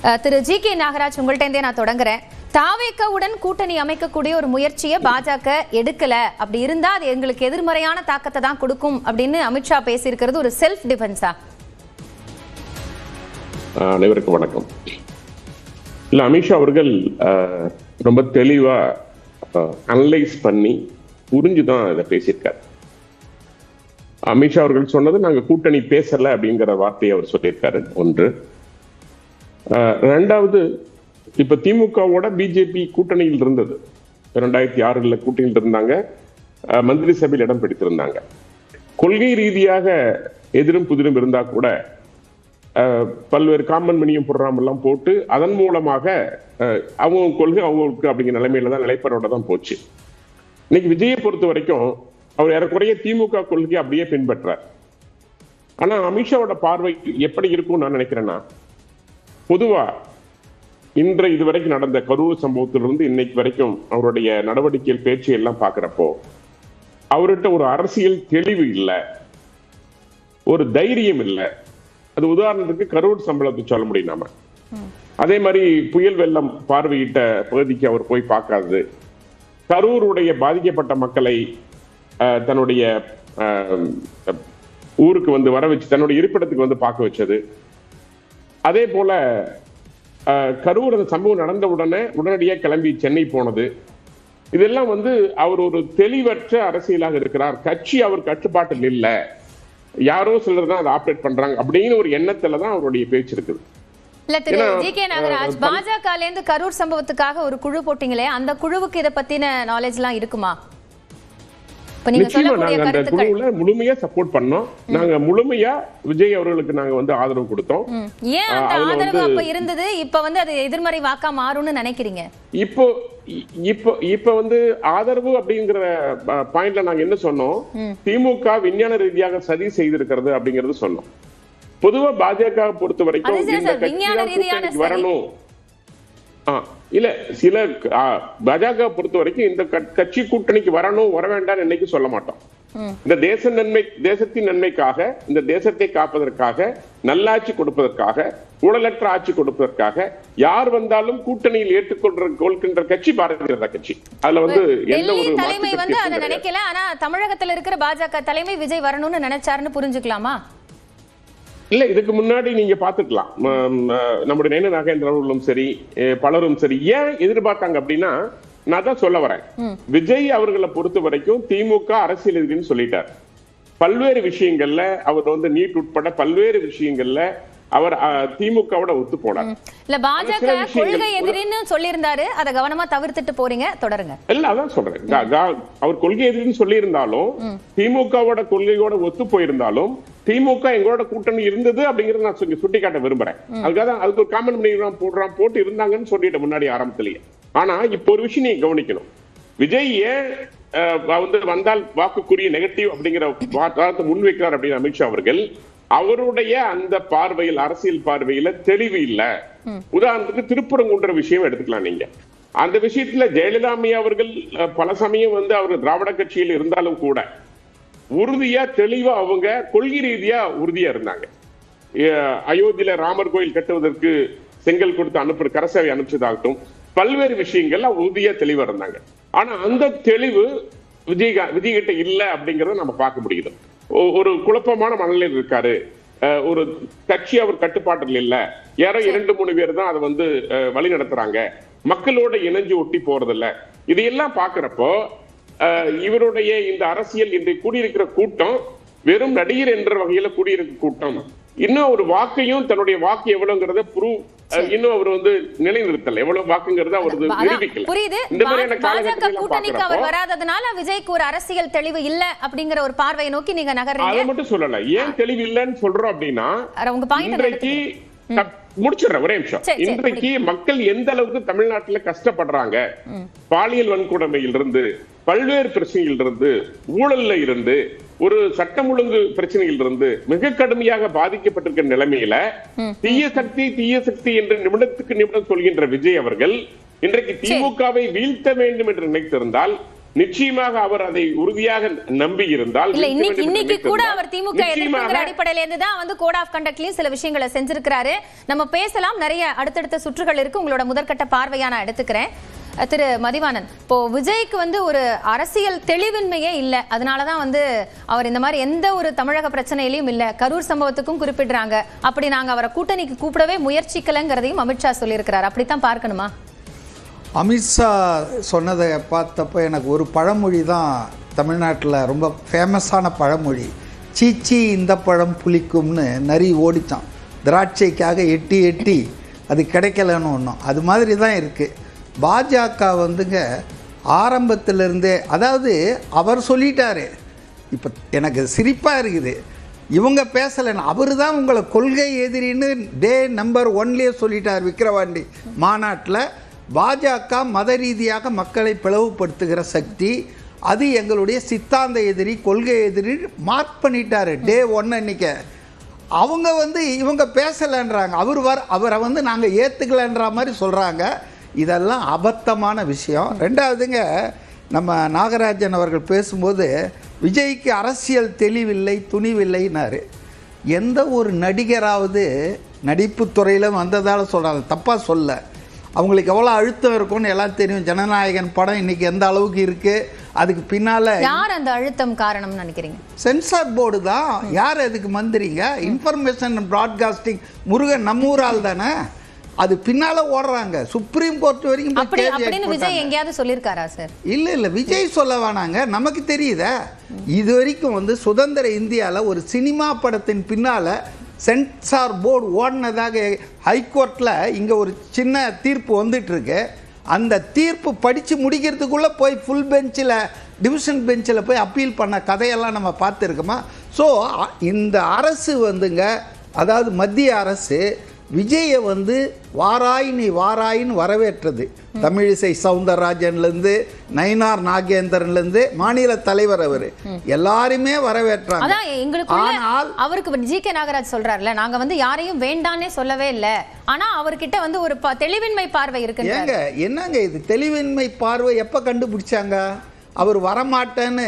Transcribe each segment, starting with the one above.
திரு G K. Nagaraj, உங்கள்கிட்ட நான் தொடங்குறேன். தாவேகாவுடன் கூட்டணி அமைக்கக்கூடிய ஒரு முயற்சியை பாஜக எடுக்கல, அப்படி இருந்தா அது எங்களுக்கு எதிர்மறையான தாக்கத்தை தான் கொடுக்கும் அப்படின்னு அமித்ஷா பேசியிருக்கிறது ஒரு செல்ஃப் டிஃபென்ஸா? அனைவருக்கும் வணக்கம். இல்ல, அமித்ஷா அவர்கள் ரொம்ப தெளிவா அனலைஸ் பண்ணி புரிஞ்சுதான் இதை பேசியிருக்காரு. அமித்ஷா அவர்கள் சொன்னது நாங்க கூட்டணி பேசல அப்படிங்கிற வார்த்தையை அவர் சொல்லியிருக்காரு. ஒன்று. ரெண்டாவது, இப்ப திமுகவோட பிஜேபி கூட்டணியில் இருந்தது. 2006 கூட்டணியில் இருந்தாங்க, மந்திரி சபையில் இடம் பிடித்திருந்தாங்க. கொள்கை ரீதியாக எதிரும் புதிரும் இருந்தா கூட பல்வேறு காமன் மணியும் புறாமெல்லாம் போட்டு அதன் மூலமாக அவங்க கொள்கை அவங்களுக்கு அப்படிங்கிற நிலைமையில தான் நிலைப்பாடோட தான் போச்சு. இன்னைக்கு விஜயை பொறுத்த வரைக்கும் அவர் ஏறக்குறைய திமுக கொள்கை அப்படியே பின்பற்றார். ஆனா அமித்ஷாவோட பார்வை எப்படி இருக்கும் நான் நினைக்கிறேன்னா, பொதுவா இன்றைய இதுவரைக்கும் நடந்த கரூர் சம்பவத்திலிருந்து இன்னைக்கு வரைக்கும் அவருடைய நடவடிக்கைகள் பேச்சு எல்லாம் பாக்குறப்போ அவர்கிட்ட ஒரு அரசியல் தெளிவு இல்லை, ஒரு தைரியம் இல்லை. அது உதாரணத்துக்கு கரூர் சம்பவத்தை சொல்ல முடியும் நாம. அதே மாதிரி புயல் வெள்ளம் பார்வையிட்ட பகுதிக்கு அவர் போய் பார்க்காதது, கரூருடைய பாதிக்கப்பட்ட மக்களை தன்னுடைய ஊருக்கு வந்து வர வச்சு தன்னுடைய இருப்பிடத்துக்கு வந்து பார்க்க வச்சது. அதே போல கரூர் அந்த சம்பவம் நடந்த உடனடியாக கிளம்பி சென்னை போனது. இதெல்லாம் வந்து அவர் ஒரு தெளிவற்ற அரசியலாக இருக்கிறார். கட்சி அவர் கட்டுப்பாட்டில் இல்லை, யாரோ சிலர் தான் அதை ஆப்ரேட் பண்றாங்க அப்படின்னு ஒரு எண்ணத்துல தான் அவருடைய பேச்சு இருக்குது. ஜி.கே. நாகராஜ், பாஜகல இருந்து கரூர் சம்பவத்துக்காக ஒரு குழு போட்டீங்களே, அந்த குழுவுக்கு இதை பத்தின நாலேஜ் எல்லாம் இருக்குமா? நிச்சயமா நாங்க அந்த குழுவுல முழுமையா சப்போர்ட் பண்ணோம். நாங்க முழுமையா விஜய் அவர்களுக்கு நாங்க வந்து ஆதரவு கொடுத்தோம். ஏன் அந்த ஆதரவு அப்ப இருந்தது, இப்ப வந்து அது எதிர்மறை வாக்கா மாறும்னு நினைக்கிறீங்க? இப்ப வந்து ஆதரவு அப்படிங்கிற பாயிண்ட்ல நாங்க என்ன சொன்னோம், திமுக விஞ்ஞான ரீதியாக சதி செய்திருக்கிறது அப்படிங்கறது சொன்னோம். பொதுவா பாஜக பொறுத்த வரைக்கும் இந்த கட்சி வரணும் இல்ல, சில பாஜக பொறுத்த வரைக்கும் இந்த கட்சி கூட்டணிக்கு வரணும் வர வேண்டாம் என்னைக்கு சொல்ல மாட்டோம். இந்த தேசத்தின் நன்மைக்காக, இந்த தேசத்தை காப்பதற்காக, நல்லாட்சி கொடுப்பதற்காக, ஊழலற்ற ஆட்சி கொடுப்பதற்காக யார் வந்தாலும் கூட்டணியில் ஏற்றுக்கொள்கின்ற கட்சி பாரதிய ஜனதா கட்சி. அதுல வந்து எந்த ஒரு தலைமை வந்து அதை நினைக்கல. ஆனா தமிழகத்தில் இருக்கிற பாஜக தலைமை விஜய் வரணும்னு நினைச்சாருன்னு புரிஞ்சுக்கலாமா? இல்ல, இதுக்கு முன்னாடி நீங்க பாத்துக்கலாம், நம்முடைய நேரு நாகேந்திரன் அவர்களும் சரி, பலரும் சரி, ஏன் எதிர்பார்த்தாங்க அப்படின்னா, நான் தான் சொல்ல வரேன். விஜய் அவர்களை பொறுத்த வரைக்கும் திமுக அரசியல் எதிரின்னு சொல்லிட்டார். பல்வேறு விஷயங்கள்ல அவர் வந்து நீட் உட்பட பல்வேறு விஷயங்கள்ல அவர் திமுகவோட ஒத்து போனார். இல்ல, பாஜக கொள்கை எதிரின்னு சொல்லியிருந்தாரு, அதை கவனமா தவிர்த்துட்டு போறீங்க, தொடருங்க. இல்ல, அதான் சொல்றேன். அவர் கொள்கை எதிரின்னு சொல்லி இருந்தாலும், திமுகவோட கொள்கையோட ஒத்து போயிருந்தாலும், திமுக எங்களோட கூட்டணி இருந்தது அப்படிங்கறத நான் சுட்டிக்காட்ட விரும்புறேன். அதுக்காக அதுக்கு ஒரு காமன் போட்டு இருந்தாங்கன்னு சொல்லிட்டு முன்னாடி ஆரம்பத்திலேயே. ஆனா இப்ப ஒரு விஷயம் நீங்க கவனிக்கணும். விஜய் ஏன் வந்து வந்தால் வாக்குக்குரிய நெகட்டிவ் அப்படிங்கிற வார்த்தை முன்வைக்கிறார் அப்படின்னு அமித்ஷா அவர்கள், அவருடைய அந்த பார்வையில், அரசியல் பார்வையில தெளிவு இல்ல. உதாரணத்துக்கு திருப்பரங்குன்ற விஷயம் எடுத்துக்கலாம். நீங்க அந்த விஷயத்துல ஜெயலலிதா அவர்கள் பல சமயம் வந்து அவர் திராவிட கட்சியில் இருந்தாலும் கூட உறுதியா தெளிவா அவங்க கொள்கை ரீதியா உறுதியா இருந்தாங்க. அயோத்தியில ராமர் கோயில் கட்டுவதற்கு செங்கல் கொடுத்து அனுப்புற கரசேவை அனுப்பிச்சதாகட்டும், பல்வேறு விஷயங்கள்ல உறுதியா தெளிவா இருந்தாங்க. ஆனா அந்த தெளிவு விஜய் கிட்ட இல்ல அப்படிங்கறத நம்ம பார்க்க முடியுது. ஒரு குழப்பமான மனநிலையில் இருக்காரு. ஒரு கட்சி அவர் கட்டுப்பாட்டில் இல்ல, யாரோ 2-3 பேர் தான் அதை வந்து வழி நடத்துறாங்க, மக்களோட இணைஞ்சு ஒட்டி போறதில்ல. இதையெல்லாம் பாக்குறப்போ இவருடைய இந்த அரசியல் இன்றைய கூடியிருக்கிற கூட்டம் வெறும் நடிகர் என்ற வகையில கூடியிருக்க கூட்டம். இன்னும் ஒரு வாக்கையும் தன்னுடைய வாக்கு எவ்வளவுங்கிறத இன்னும் அவர் வந்து நிலைநிறுத்தல, எவ்வளவு வாக்குங்கிறத அவர் நிரூபிக்கல. புரியுது. இந்த மாதிரியான கூட்டணிக்கு அவர் வராததுனால விஜய்க்கு ஒரு அரசியல் தெளிவு இல்ல அப்படிங்கிற ஒரு பார்வையை நோக்கி நீங்க நகர்றீங்க. அதை மட்டும் சொல்லல. ஏன் தெளிவு இல்லைன்னு சொல்றோம் அப்படின்னா, இன்றைக்கு முடிச்சிடுறேன் ஒரே நிமிஷம். இன்றைக்கு மக்கள் எந்த அளவுக்கு தமிழ்நாட்டுல கஷ்டப்படுறாங்க, பாலியல் வன்கொடுமையில் இருந்து, பல்வேறு பிரச்சனைகள் இருந்து, ஊழல்ல இருந்து, ஒரு சட்டம் ஒழுங்கு பிரச்சனையில் இருந்து மிக கடுமையாக பாதிக்கப்பட்டிருக்கிற நிலைமையில தீய சக்தி என்று நிமிடத்துக்கு நிமிடம் சொல்கின்ற விஜய் அவர்கள் இன்றைக்கு திமுகவை வீழ்த்த வேண்டும் என்று நினைத்திருந்தால் நிச்சயமாக அவர் அதை உறுதியாக நம்பி இருந்தால் இல்ல இன்னைக்கு கூட அவர் திமுக எதிர்ப்புங்கிற அடிப்படையில இருந்து தான் வந்து கோட் ஆஃப் கண்டக்ட்லயும் சில விஷயங்களை செஞ்சிருக்கிறாரு. நம்ம பேசலாம், நிறைய அடுத்தடுத்த சுற்றுகள் இருக்கு. உங்களோட முதற்கட்ட பார்வையா நான் எடுத்துக்கிறேன். திரு மதிவாணன், இப்போ விஜய்க்கு வந்து ஒரு அரசியல் தெளிவின்மையே இல்ல, அதனாலதான் வந்து அவர் இந்த மாதிரி எந்த ஒரு தமிழக பிரச்சனையிலையும் இல்ல, கரூர் சம்பவத்துக்கும் குறிப்பிடுறாங்க, அப்படி நாங்க அவரை கூட்டணிக்கு கூப்பிடவே முயற்சிக்கலங்கிறதையும் அமித்ஷா சொல்லியிருக்கிறார். அப்படித்தான் பார்க்கணுமா? அமித்ஷா சொன்னதை பார்த்தப்போ எனக்கு ஒரு பழமொழி தான் தமிழ்நாட்டில் ரொம்ப ஃபேமஸான பழமொழி. சீச்சி இந்த பழம் புளிக்கும்னு நரி ஓடிச்சான், திராட்சைக்காக எட்டி எட்டி அது கிடைக்கலன்னு ஒன்றும். அது மாதிரி தான் இருக்குது. பாஜக வந்துங்க ஆரம்பத்திலிருந்தே, அதாவது அவர் சொல்லிட்டாரு, இப்போ எனக்கு சிரிப்பாக இருக்குது, இவங்க பேசலைன்னு. அவர் தான் உங்களை கொள்கை எதிரின்னு டே நம்பர் 1லேயே சொல்லிட்டார் விக்கிரவாண்டி மாநாட்டில். பாஜக மத ரீதியாக மக்களை பிளவுபடுத்துகிற சக்தி, அது எங்களுடைய சித்தாந்த எதிரி, கொள்கை எதிரி மார்க் பண்ணிட்டாரு டே 1 அன்னைக்கு. அவங்க வந்து இவங்க பேசலைன்றாங்க, அவரை வந்து நாங்கள் ஏற்றுக்கலைன்ற மாதிரி சொல்கிறாங்க. இதெல்லாம் அபத்தமான விஷயம். ரெண்டாவதுங்க, நம்ம நாகராஜன் அவர்கள் பேசும்போது விஜய்க்கு அரசியல் தெளிவில்லை துணிவில்லைன்னாரு. எந்த ஒரு நடிகராவது நடிப்பு துறையில் வந்ததால் சொல்கிறாங்க, தப்பாக சொல்ல. அவங்களுக்கு எவ்வளோ அழுத்தம் இருக்கும்னு எல்லாம் தெரியும். ஜனநாயகன் படம் இன்னைக்கு எந்த அளவுக்கு இருக்குது, அதுக்கு பின்னால் யார் அந்த அழுத்தம் காரணம்னு நினைக்கிறீங்க? சென்சார் போர்டு தான். யார் அதுக்கு மந்திரிங்க? இன்ஃபர்மேஷன் ப்ராட்காஸ்டிங் முருகன் நம்மூரால் தானே, அது பின்னால ஓடுறாங்க. சுப்ரீம் கோர்ட் வரைக்கும் விஜய் எங்கேயாவது சொல்லியிருக்காரா சார்? இல்ல விஜய் சொல்ல வேணாங்க, நமக்கு தெரியுதா. இது வரைக்கும் வந்து சுதந்திர இந்தியாவில் ஒரு சினிமா படத்தின் பின்னால சென்சார் போர்டு ஓடினதாக ஹைகோர்ட்டில் இங்கே ஒரு சின்ன தீர்ப்பு வந்துட்டு இருக்கு. அந்த தீர்ப்பு படித்து முடிக்கிறதுக்குள்ளே போய் ஃபுல் பெஞ்சில், டிவிஷன் பெஞ்சில் போய் அப்பீல் பண்ண கதையெல்லாம் நம்ம பார்த்துருக்கோமா? ஸோ இந்த அரசு வந்துங்க, அதாவது மத்திய அரசு விஜயை வந்து வாராய் நீ வாராயின்னு வரவேற்றது. தமிழிசை சவுந்தரராஜன்லேருந்து நயினார் நாகேந்திரன்லேருந்து மாநில தலைவர் அவர் எல்லாருமே வரவேற்றாங்க. ஆனால் அவருக்கு ஜி.கே. நாகராஜ் சொல்றாருல, நாங்க வந்து யாரையும் வேண்டானே சொல்லவே இல்லை, ஆனா அவர்கிட்ட வந்து ஒரு தெளிவின்மை பார்வை இருக்கு. ஏங்க என்னங்க இது தெளிவின்மை பார்வை? எப்ப கண்டுபிடிச்சாங்க? அவர் வரமாட்டேன்னு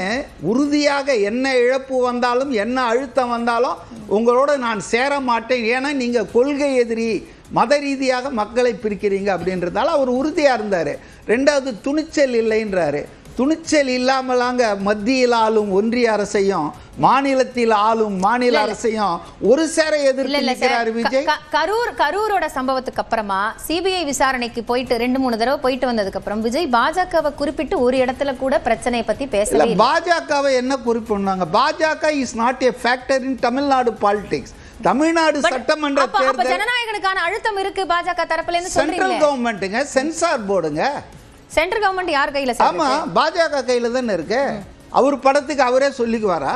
உறுதியாக என்ன இழப்பு வந்தாலும் என்ன அழுத்தம் வந்தாலும் உங்களோட நான் சேர மாட்டேன், ஏன்னா நீங்கள் கொள்கை எதிரி, மத ரீதியாக மக்களை பிரிக்கிறீங்க அப்படின்றதால அவர் உறுதியாக இருந்தார். ரெண்டாவது துணிச்சல் இல்லைன்றாரு. துணிச்சல் இல்லாமலாங்க மத்தியில் ஆளும் ஒன்றிய அரசையும் மாநிலத்தில் ஆளும் மாநில அரசையும் ஒரு சேர எதிர்க்கிறார் விஜய். கரூரோட சம்பவத்துக்கு அப்புறமா சிபிஐ விசாரணைக்கு போயிட்டு 2-3 தடவை போயிட்டு வந்ததுக்கு அப்புறம் விஜய் பாஜகவை குறிப்பிட்டு ஒரு இடத்துல கூட பிரச்சனையை பத்தி பேசல. பாஜகவை என்ன குறிப்பிடுறாங்க? பாஜக is not a factor in Tamil Nadu politics. Tamil Nadu சட்டமன்ற தேர்தல் ஜனநாயகனுக்கான அழுத்தம் இருக்கு பாஜக தரப்புல இருந்து. சென்ட்ரல் கவர்மெண்ட்டுங்க, சென்சார் போர்டுங்க. சென்ட்ரல் கவர்மெண்ட் யார் கையில? ஆமா, பாஜக கையில தானே இருக்கு. அவர் படத்துக்கு அவரே சொல்லிக்குவாரா?